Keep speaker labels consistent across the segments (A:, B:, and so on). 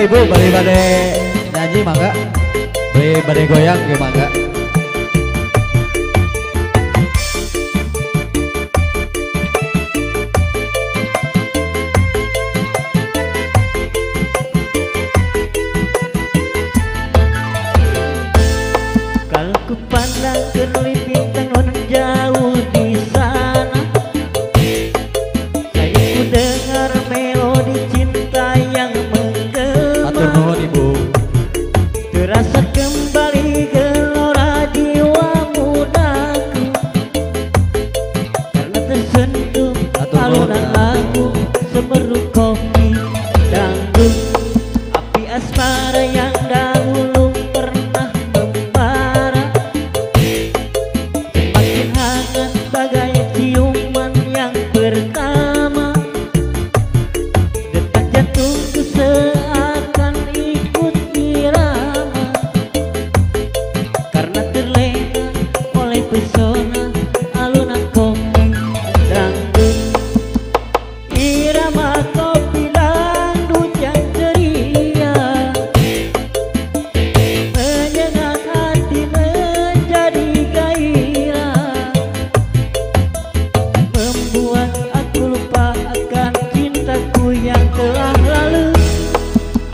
A: ibu beli bade nyanyi mangga, beli bade goyang ke mangga.
B: Kalau ku pandang kerlip bintang non jauh di sana, kayak ku dengar melodi cinta yang menggema.
A: Atur nuhun ibu.
B: Terasa kembali gelora jiwa mudaku, karena tersentuh alunan lagu semeru kopi dangdut. Api asmara yang dahulu pernah membara, semakin hangat bagai ciuman yang pertama. Detak jantungku seakan ikut irama, karena terlena oleh pesona alunan kopi dangdut. Irama kopi dangdut yang ceria menyengat hati menjadi gairah, membuat aku lupa akan cintaku yang telah lalu.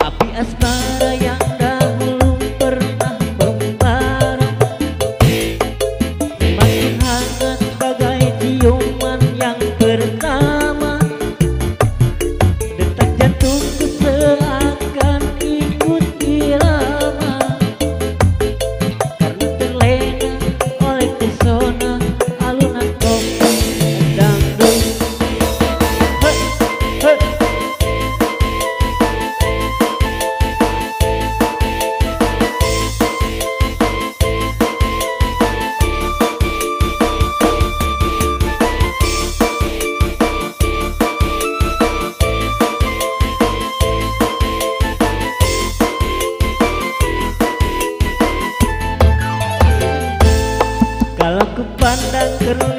B: Api asmara yang dahulu pernah membara, semakin hangat bagai ciuman yang pertama. Detak jantungku seakan ikut irama, karena terlena oleh pesona alunan kopi dangdut. Hei, hei. Kalau ku pandang kerlip